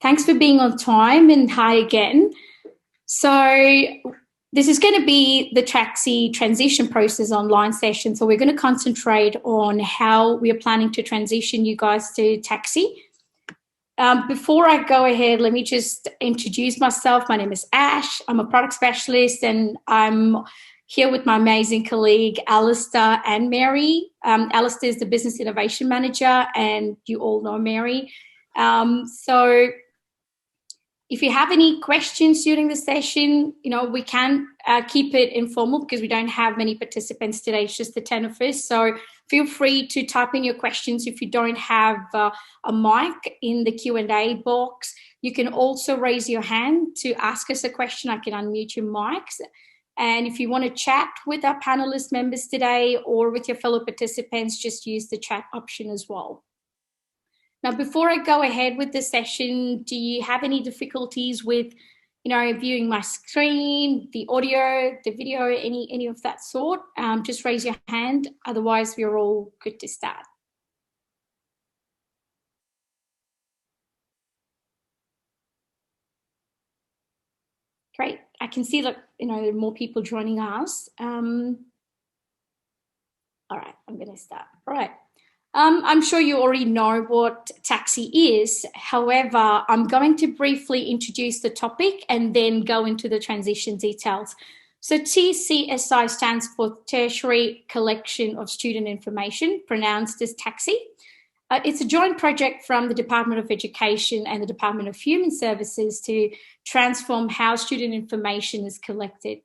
Thanks for being on time, and hi again. So this is going to be the taxi transition process online session. So we're going to concentrate on how we are planning to transition you guys to taxi. Before I go ahead, let me just introduce myself. My name is Ash. I'm a product specialist, and I'm here with my amazing colleague, Alistair and Mary. Alistair is the business innovation manager, and you all know Mary. So if you have any questions during the session, we can keep it informal because we don't have many participants today. It's just the 10 of us. So feel free to type in your questions if you don't have a mic in the Q&A box. You can also raise your hand to ask us a question. I can unmute your mics. And if you want to chat with our panelist members today or with your fellow participants, just use the chat option as well. Now, before I go ahead with the session, do you have any difficulties with, viewing my screen, the audio, the video, any of that sort? Just raise your hand. Otherwise, we're all good to start. Great. I can see that, there are more people joining us. All right, I'm going to start. All right. I'm sure you already know what taxi is. However, I'm going to briefly introduce the topic and then go into the transition details. So TCSI stands for Tertiary Collection of Student Information, pronounced as taxi. It's a joint project from the Department of Education and the Department of Human Services to transform how student information is collected.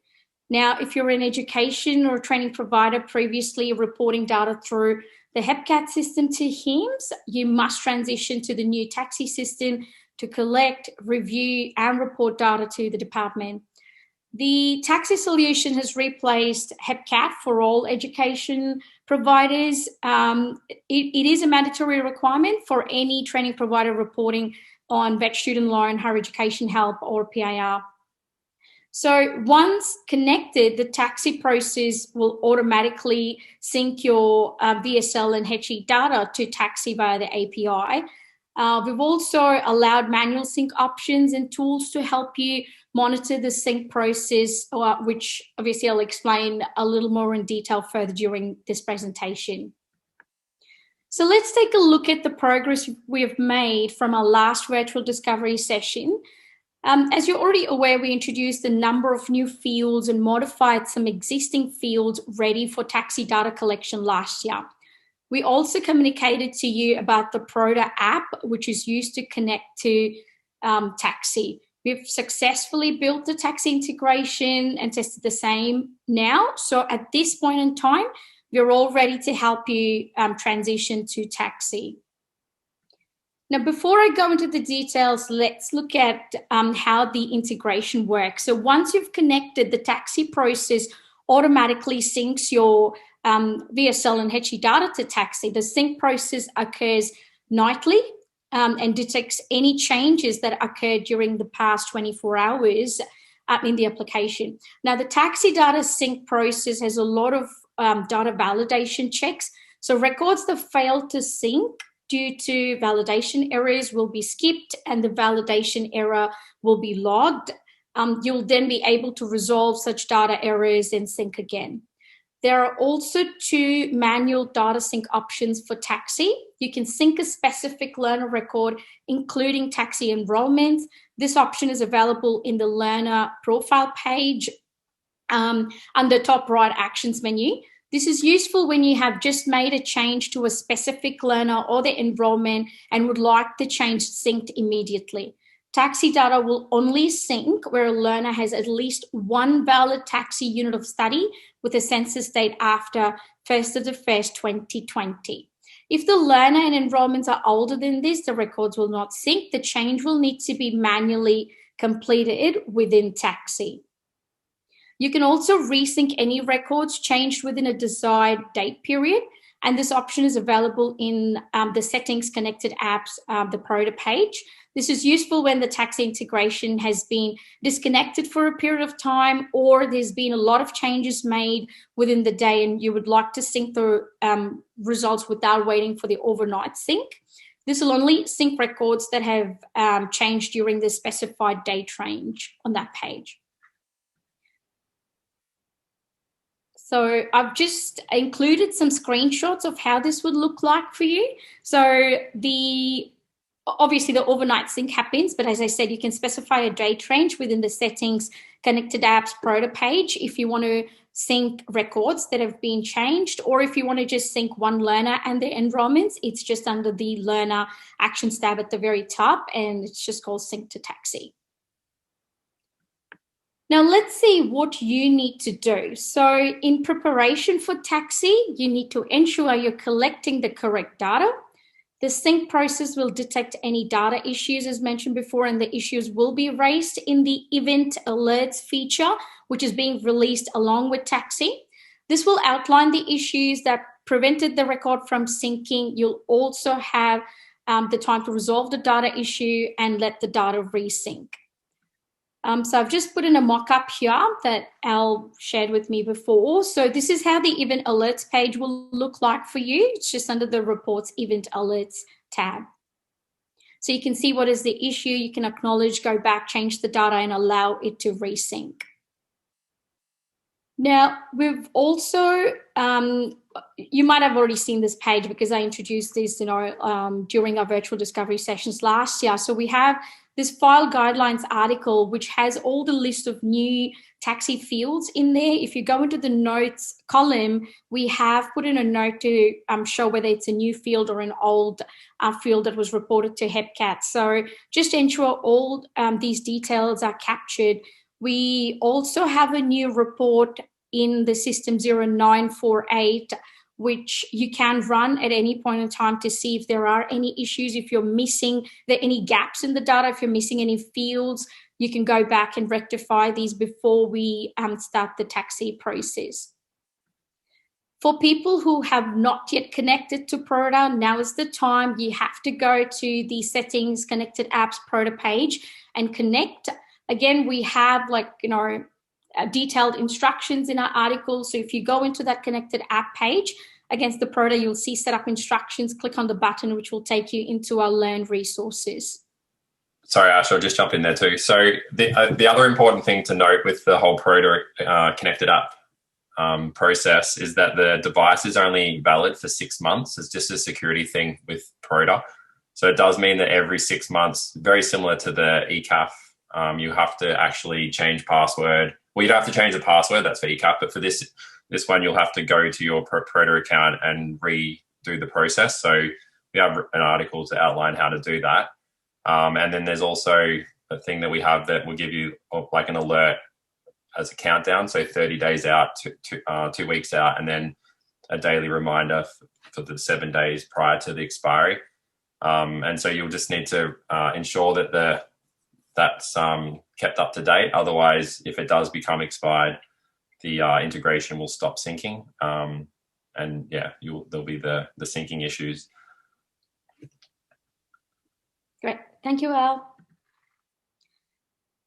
Now, if you're an education or a training provider previously reporting data through the HEPCAT system to HIMSS, you must transition to the new taxi system to collect, review, and report data to the department. The taxi solution has replaced HEPCAT for all education providers. It is a mandatory requirement for any training provider reporting on VET student loan, higher education help, or PIR. So once connected, the taxi process will automatically sync your VSL and HE data to taxi via the API. We've also allowed manual sync options and tools to help you monitor the sync process, which obviously I'll explain a little more in detail further during this presentation. So let's take a look at the progress we have made from our last virtual discovery session. As you're already aware, we introduced a number of new fields and modified some existing fields ready for taxi data collection last year. We also communicated to you about the Proda app, which is used to connect to taxi. We've successfully built the taxi integration and tested the same now. So at this point in time, we're all ready to help you transition to taxi. Now, before I go into the details, let's look at how the integration works. So once you've connected, the taxi process automatically syncs your VSL and HE data to taxi. The sync process occurs nightly and detects any changes that occurred during the past 24 hours in the application. Now, the taxi data sync process has a lot of data validation checks. So records that fail to sync due to validation errors will be skipped and the validation error will be logged. You'll then be able to resolve such data errors and sync again. There are also 2 manual data sync options for taxi. You can sync a specific learner record, including taxi enrollment. This option is available in the learner profile page on the top right actions menu. This is useful when you have just made a change to a specific learner or their enrollment and would like the change synced immediately. Taxi data will only sync where a learner has at least one valid taxi unit of study with a census date after 1st of the 1st, 2020. If the learner and enrollments are older than this, the records will not sync. The change will need to be manually completed within taxi. You can also resync any records changed within a desired date period, and this option is available in the Settings Connected Apps, the Proda page. This is useful when the taxi integration has been disconnected for a period of time or there's been a lot of changes made within the day and you would like to sync the results without waiting for the overnight sync. This will only sync records that have changed during the specified date range on that page. So I've just included some screenshots of how this would look like for you. So obviously the overnight sync happens, but as I said, you can specify a date range within the settings connected apps Proda page if you want to sync records that have been changed, or if you want to just sync one learner and their enrollments, it's just under the learner actions tab at the very top, and it's just called sync to taxi. Now let's see what you need to do. So in preparation for taxi, you need to ensure you're collecting the correct data. The sync process will detect any data issues as mentioned before, and the issues will be raised in the event alerts feature, which is being released along with taxi. This will outline the issues that prevented the record from syncing. You'll also have the time to resolve the data issue and let the data resync. So I've just put in a mock-up here that Al shared with me before. So this is how the event alerts page will look like for you. It's just under the reports event alerts tab. So you can see what is the issue. You can acknowledge, go back, change the data, and allow it to resync. Now, we've also, you might have already seen this page because I introduced this, during our virtual discovery sessions last year. So we have this file guidelines article, which has all the list of new taxi fields in there. If you go into the notes column, we have put in a note to show whether it's a new field or an old field that was reported to HEPCAT. So just ensure all these details are captured. We also have a new report in the system 0948, which you can run at any point in time to see if there are any issues, if you're missing any gaps in the data, if you're missing any fields, you can go back and rectify these before we start the taxi process. For people who have not yet connected to Proda, now is the time. You have to go to the settings, connected apps, Proda page and connect. Again, we have detailed instructions in our article. So if you go into that connected app page against the Proda, you'll see setup instructions. Click on the button, which will take you into our Learn resources. Sorry, Ash, I'll just jump in there too. So the other important thing to note with the whole Proda connected app process is that the device is only valid for 6 months. It's just a security thing with Proda. So it does mean that every 6 months, very similar to the ECAF, you have to actually change password. Well, you don't have to change the password, that's for ECAP, but for this one, you'll have to go to your Proda account and redo the process. So we have an article to outline how to do that. And then there's also a thing that we have that will give you like an alert as a countdown. So 30 days out, 2 weeks out, and then a daily reminder for the 7 days prior to the expiry. And so you'll just need to ensure that that's kept up to date. Otherwise, if it does become expired, the integration will stop syncing. And yeah, there'll be the syncing issues. Great, thank you, Al.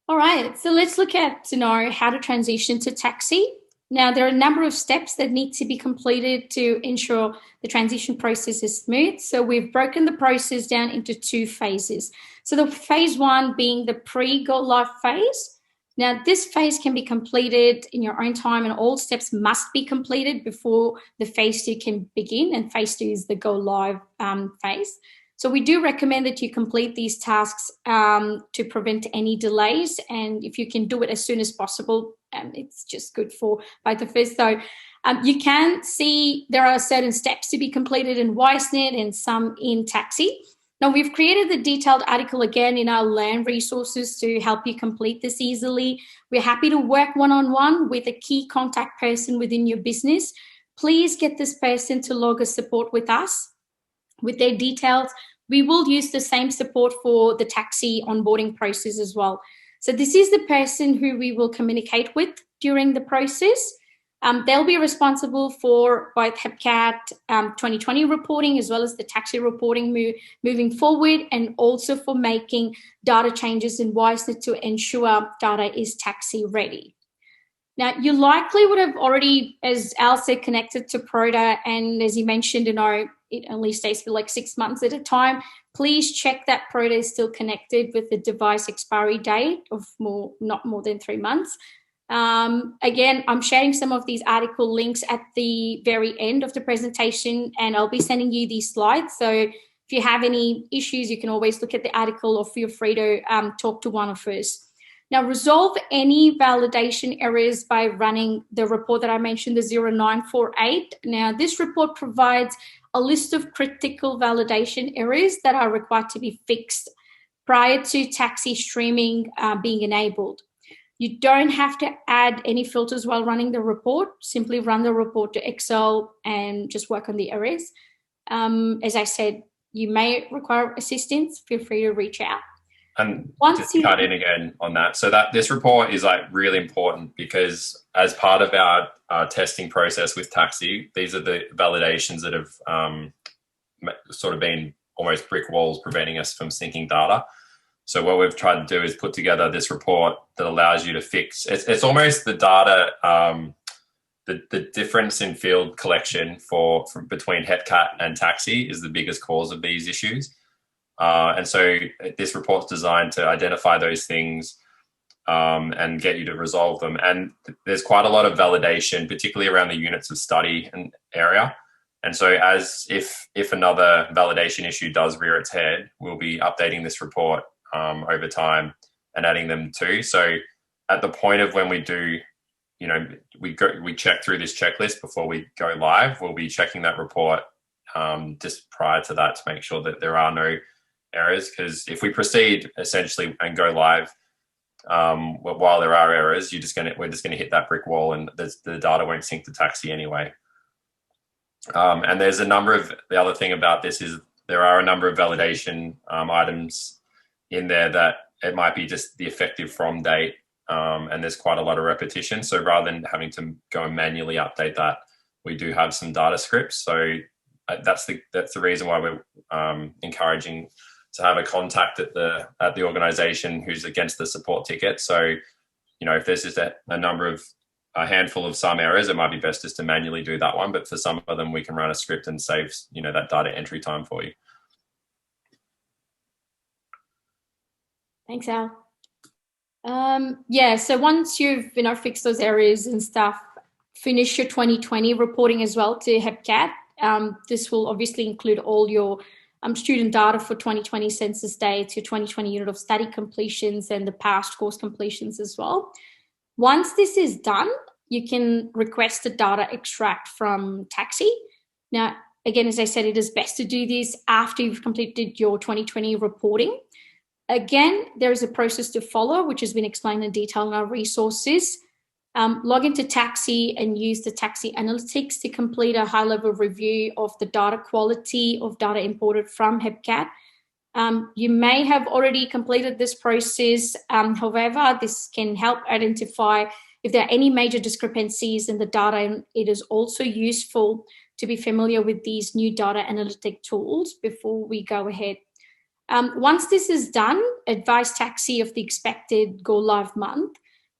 All right, so let's look at how to transition to taxi. Now, there are a number of steps that need to be completed to ensure the transition process is smooth. So we've broken the process down into 2 phases. So the phase 1 being the pre-go live phase. Now, this phase can be completed in your own time, and all steps must be completed before the phase 2 can begin. And phase 2 is the go live phase. So we do recommend that you complete these tasks to prevent any delays. And if you can do it as soon as possible, it's just good for both of us. So you can see there are certain steps to be completed in Wisenet and some in taxi. Now, we've created the detailed article again in our Learn resources to help you complete this easily. We're happy to work one-on-one with a key contact person within your business. Please get this person to log a support with us with their details. We will use the same support for the taxi onboarding process as well. So this is the person who we will communicate with during the process. They'll be responsible for both HEPCAT 2020 reporting as well as the taxi reporting moving forward, and also for making data changes in Wisenet to ensure data is taxi ready. Now, you likely would have already, as Al said, connected to Proda, and as you mentioned, it only stays for like 6 months at a time. Please check that Proto is still connected with the device expiry date of not more than 3 months. Again, I'm sharing some of these article links at the very end of the presentation, and I'll be sending you these slides. So if you have any issues, you can always look at the article or feel free to talk to one of us. Now, resolve any validation errors by running the report that I mentioned, the 0948. Now, this report provides a list of critical validation errors that are required to be fixed prior to taxi streaming being enabled. You don't have to add any filters while running the report. Simply run the report to Excel and just work on the errors. As I said, you may require assistance. Feel free to reach out. And just to cut in again on that, so that this report is like really important because as part of our testing process with Taxi, these are the validations that have sort of been almost brick walls preventing us from syncing data. So what we've tried to do is put together this report that allows you to fix. It's almost the data, the difference in field collection between HEPCAT and Taxi is the biggest cause of these issues. And so this report's designed to identify those things and get you to resolve them. And there's quite a lot of validation, particularly around the units of study and area. And so if another validation issue does rear its head, we'll be updating this report over time and adding them too. So at the point of when we do, we check through this checklist before we go live, we'll be checking that report just prior to that to make sure that there are no errors, because if we proceed essentially and go live while there are errors, we're just going to hit that brick wall, and the data won't sync to Taxi anyway. And there's the other thing about this is there are a number of validation items in there that it might be just the effective from date, and there's quite a lot of repetition. So rather than having to go and manually update that, we do have some data scripts. So that's the reason why we're encouraging to have a contact at the organisation who's against the support ticket. So, if there's just a handful of some errors, it might be best just to manually do that one. But for some of them, we can run a script and save, that data entry time for you. Thanks, Al. So once you've fixed those areas and stuff, finish your 2020 reporting as well to HEPCAT. This will obviously include all your student data for 2020 census dates, your 2020 unit of study completions, and the past course completions as well. Once this is done, you can request a data extract from Taxi. Now, again, as I said, it is best to do this after you've completed your 2020 reporting. Again, there is a process to follow, which has been explained in detail in our resources. Log into Taxi and use the Taxi Analytics to complete a high-level review of the data quality of data imported from HEPCAT. You may have already completed this process. However, this can help identify if there are any major discrepancies in the data, and it is also useful to be familiar with these new data analytic tools before we go ahead. Once this is done, advise Taxi of the expected go-live month.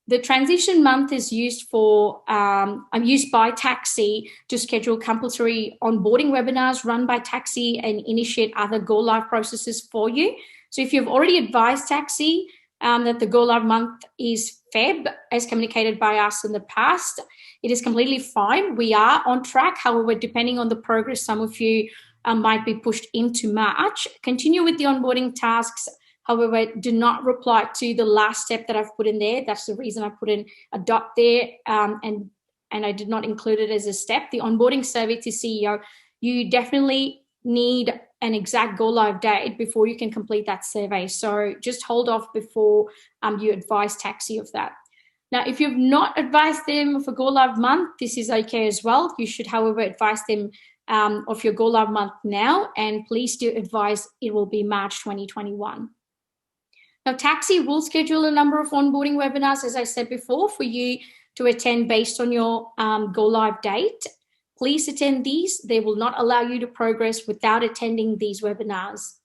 The transition month is used by Taxi to schedule compulsory onboarding webinars run by Taxi and initiate other go-live processes for you. So if you've already advised Taxi that the go-live month is Feb, as communicated by us in the past, it is completely fine. We are on track. However, depending on the progress, some of you might be pushed into March. Continue with the onboarding tasks. However, do not reply to the last step that I've put in there. That's the reason I put in a dot there, and I did not include it as a step. The onboarding survey to CEO, you definitely need an exact go-live date before you can complete that survey. So just hold off before you advise Taxi of that. Now, if you've not advised them for go-live month, this is okay as well. You should, however, advise them of your go-live month now, and please do advise it will be March 2021. Now, Taxi will schedule a number of onboarding webinars, as I said before, for you to attend based on your go-live date. Please attend these. They will not allow you to progress without attending these webinars.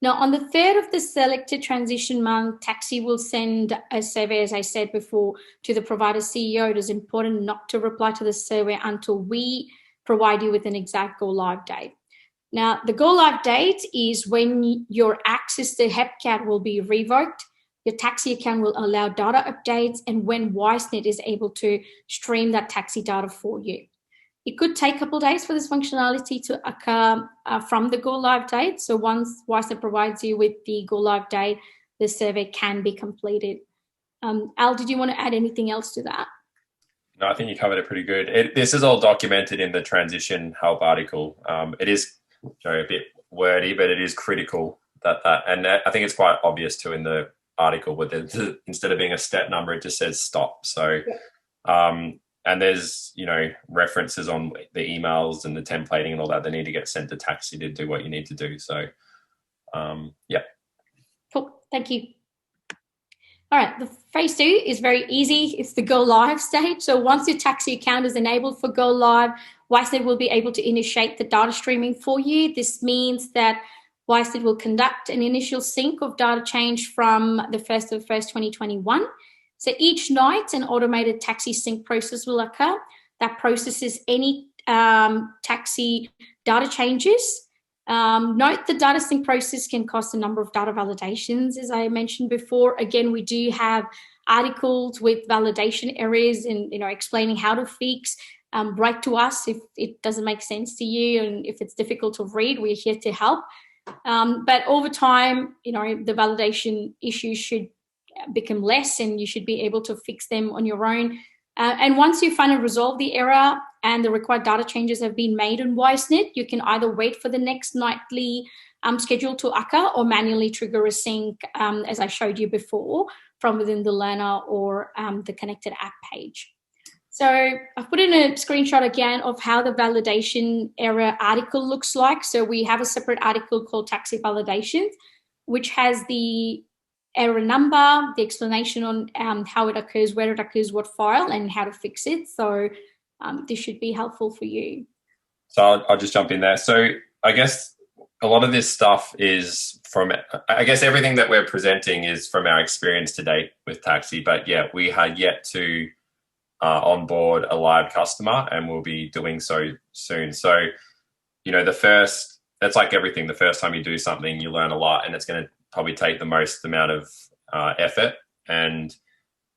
Now, on the 3rd of the selected transition month, Taxi will send a survey, as I said before, to the provider CEO. It is important not to reply to the survey until we provide you with an exact go live date. Now, the go live date is when your access to HEPCAT will be revoked, your taxi account will allow data updates, and when Wisenet is able to stream that taxi data for you. It could take a couple of days for this functionality to occur from the go live date. So once Wisenet provides you with the go live date, the survey can be completed. Al, did you want to add anything else to that? No, I think you covered it pretty good. This is all documented in the transition help article. It is a bit wordy, but it is critical and I think it's quite obvious too in the article, but instead of being a step number, it just says stop. So, and there's, references on the emails and the templating and all that need to get sent to taxi to do what you need to do. So, yeah. Cool. Thank you. All right, the phase 2 is very easy. It's the go live stage. So once your taxi account is enabled for go live, Wisenet will be able to initiate the data streaming for you. This means that Wisenet will conduct an initial sync of data change from the 1st of 1st, 2021. So each night, an automated taxi sync process will occur that processes any taxi data changes. Note the data sync process can cost a number of data validations, as I mentioned before. Again, we do have articles with validation errors and explaining how to fix. Write to us if it doesn't make sense to you and if it's difficult to read. We're here to help. But over time, the validation issues should become less and you should be able to fix them on your own. And once you finally resolve the error and the required data changes have been made on Wisenet, you can either wait for the next nightly schedule to occur or manually trigger a sync, as I showed you before, from within the learner or the connected app page. So I've put in a screenshot again of how the validation error article looks like. So we have a separate article called Taxi Validations, which has the error number, the explanation on how it occurs, where it occurs, what file, and how to fix it. So this should be helpful for you. So I'll just jump in there. So I guess a lot of this stuff is everything that we're presenting is from our experience to date with Taxi. But yeah, we had yet to onboard a live customer and we'll be doing so soon. So, that's like everything. The first time you do something, you learn a lot and it's going to probably take the most amount of effort and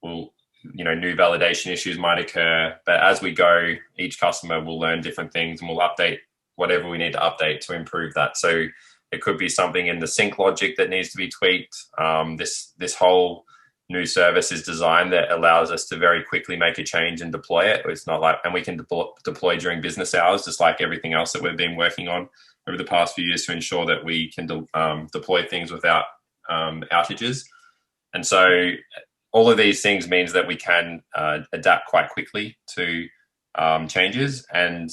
new validation issues might occur. But as we go, each customer will learn different things and we'll update whatever we need to update to improve that. So it could be something in the sync logic that needs to be tweaked. This whole new service is designed that allows us to very quickly make a change and deploy it. It's not like, and we can deploy during business hours, just like everything else that we've been working on over the past few years to ensure that we can deploy things without outages. And so all of these things means that we can adapt quite quickly to changes. And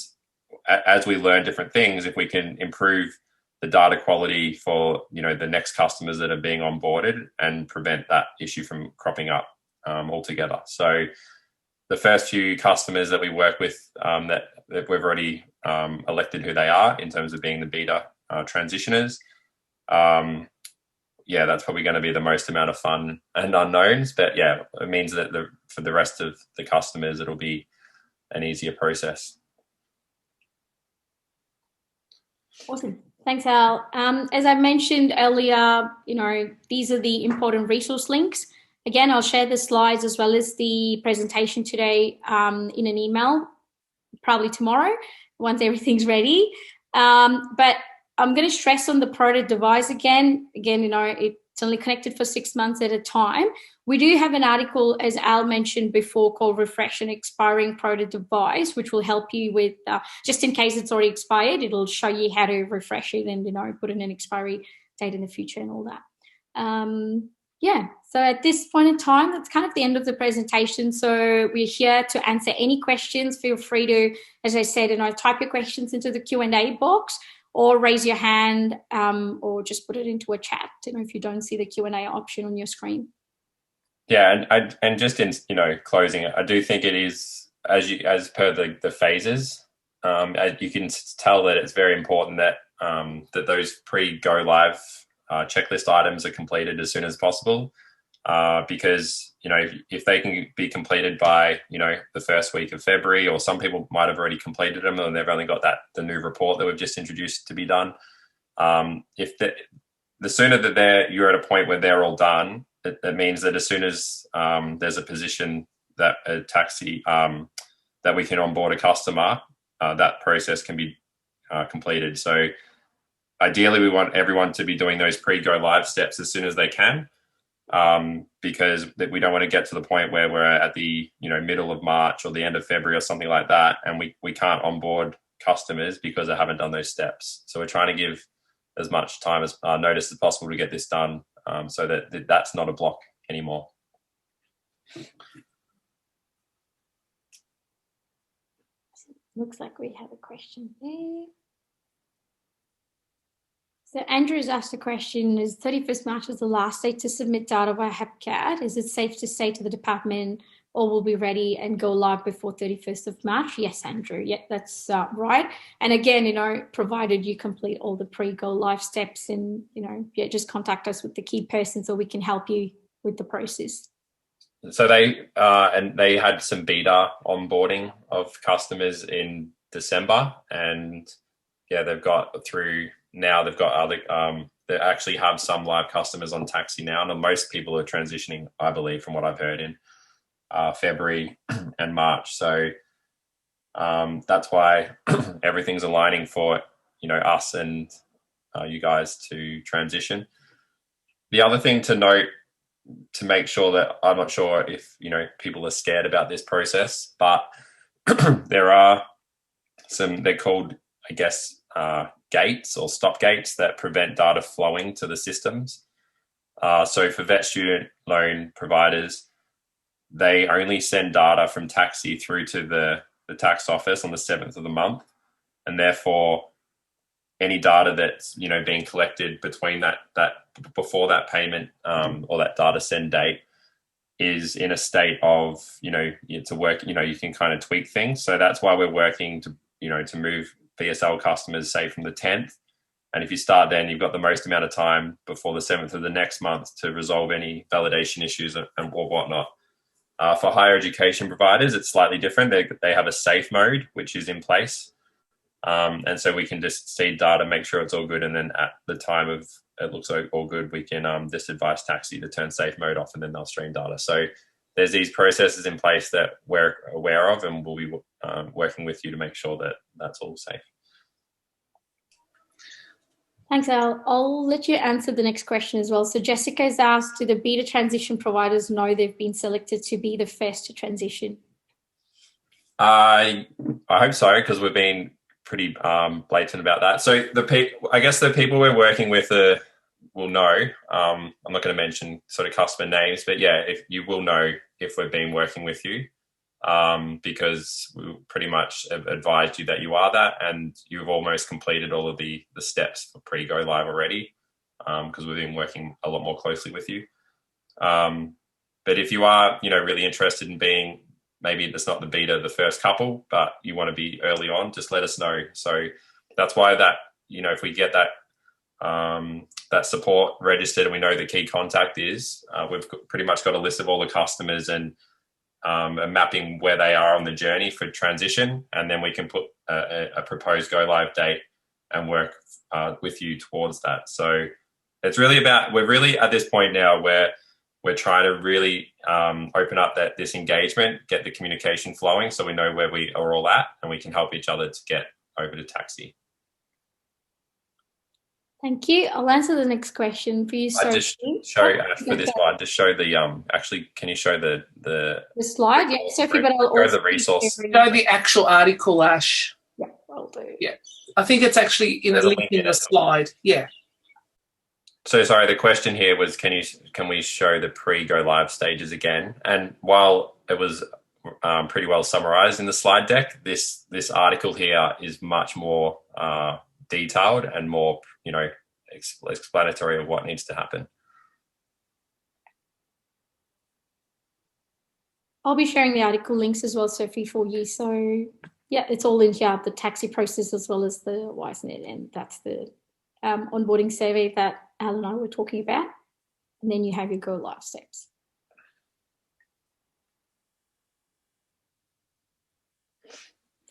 as we learn different things, if we can improve the data quality for the next customers that are being onboarded and prevent that issue from cropping up altogether. So the first few customers that we work with that we've already elected who they are in terms of being the beta transitioners. That's probably going to be the most amount of fun and unknowns. But yeah, it means that for the rest of the customers, it'll be an easier process. Awesome. Thanks, Al. As I mentioned earlier, these are the important resource links. Again, I'll share the slides as well as the presentation today in an email, probably tomorrow, once everything's ready. But I'm going to stress on the Proto device again. Again, it's only connected for 6 months at a time. We do have an article, as Al mentioned before, called Refresh an Expiring Proto Device, which will help you with, just in case it's already expired, it'll show you how to refresh it and, put in an expiry date in the future and all that. So at this point in time, that's kind of the end of the presentation. So we're here to answer any questions. Feel free to, as I said, type your questions into the Q&A box or raise your hand or just put it into a chat, if you don't see the Q&A option on your screen. Yeah, and just in closing, I do think it is as per the phases. You can tell that it's very important that that those pre-go live checklist items are completed as soon as possible. because, if they can be completed by, the first week of February, or some people might have already completed them and they've only got the new report that we've just introduced to be done. If the sooner that you're at a point where they're all done, it means that as soon as there's a position that a taxi that we can onboard a customer, that process can be completed. So ideally, we want everyone to be doing those pre-go live steps as soon as they can, because we don't want to get to the point where we're at the middle of March or the end of February or something like that, and we can't onboard customers because they haven't done those steps. So we're trying to give as much time as notice as possible to get this done, so that that's not a block anymore. Looks like we have a question there. So Andrew's asked a question, is 31st March is the last date to submit data via HAPCAD? Is it safe to say to the department, or will be ready and go live before 31st of March? Yes, Andrew. Yeah, that's right. And again, provided you complete all the pre-go live steps and, just contact us with the key person so we can help you with the process. So they had some beta onboarding of customers in December, and they've got through now. They've got other. They actually have some live customers on Taxi now, and most people are transitioning, I believe, from what I've heard, in February and March. So that's why everything's aligning for us and you guys to transition. The other thing to note, to make sure that, I'm not sure if people are scared about this process, but there are some, they're called, I guess, gates or stop gates that prevent data flowing to the systems. So for vet student loan providers, they only send data from Taxi through to the tax office on the 7th of the month, and therefore any data that's being collected between that before that payment or that data send date is in a state of to work. You can kind of tweak things. So that's why we're working to move VSL customers, say, from the 10th. And if you start then, you've got the most amount of time before the 7th of the next month to resolve any validation issues and or whatnot. For higher education providers, it's slightly different. They have a safe mode, which is in place. And so we can just see data, make sure it's all good. And then at the time of it looks all good, we can just advise Taxi to turn safe mode off, and then they'll stream data. So there's these processes in place that we're aware of, and we'll be working with you to make sure that that's all safe. Thanks, Al. I'll let you answer the next question as well. So Jessica's asked, do the beta transition providers know they've been selected to be the first to transition? I hope so, because we've been pretty blatant about that. So I guess the people we're working with will know. I'm not going to mention sort of customer names, but if you will know if we've been working with you, because we pretty much have advised you that you are that, and you've almost completed all of the steps for pre-go live already, because we've been working a lot more closely with you. But if you are, really interested in being, maybe it's not the beta the first couple, but you want to be early on, just let us know. So that's why that, if we get that support registered and we know the key contact is, we've pretty much got a list of all the customers and mapping where they are on the journey for transition, and then we can put a proposed go live date and work with you towards that. So it's really about, we're really at this point now where we're trying to really open up this engagement, get the communication flowing, so we know where we are all at, and we can help each other to get over to Taxi. Thank you. I'll answer the next question for you. I just show for this one. Just show the actually. Can you show the slide? Yeah, Sophie, but I'll also the resource. Show the actual article, Ash. Yeah, I'll do. Yeah, I think it's actually in a link in the slide. Yeah. So sorry, the question here was, can we show the pre-go live stages again? And while it was pretty well summarized in the slide deck, this article here is much more detailed and more explanatory of what needs to happen. I'll be sharing the article links as well, Sophie, for you. So yeah, it's all in here, the Taxi process as well as the Wisenet, and that's the onboarding survey that Al and I were talking about. and then you have your go live steps.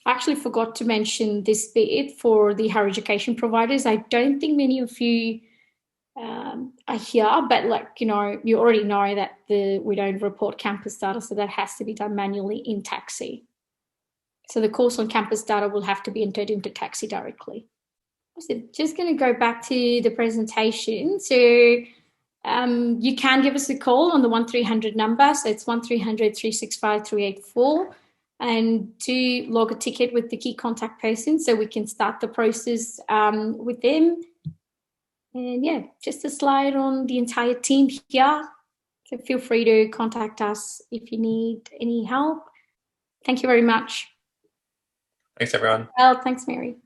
I actually forgot to mention this bit for the higher education providers. I don't think many of you are here, but you already know that we don't report campus data, so that has to be done manually in Taxi. So the course on campus data will have to be entered into Taxi directly. So just going to go back to the presentation. So you can give us a call on the 1300 number. So it's 1300 365 384. And to log a ticket with the key contact person so we can start the process with them. And yeah, just a slide on the entire team here. So feel free to contact us if you need any help. Thank you very much. Thanks, everyone. Well, thanks, Mary.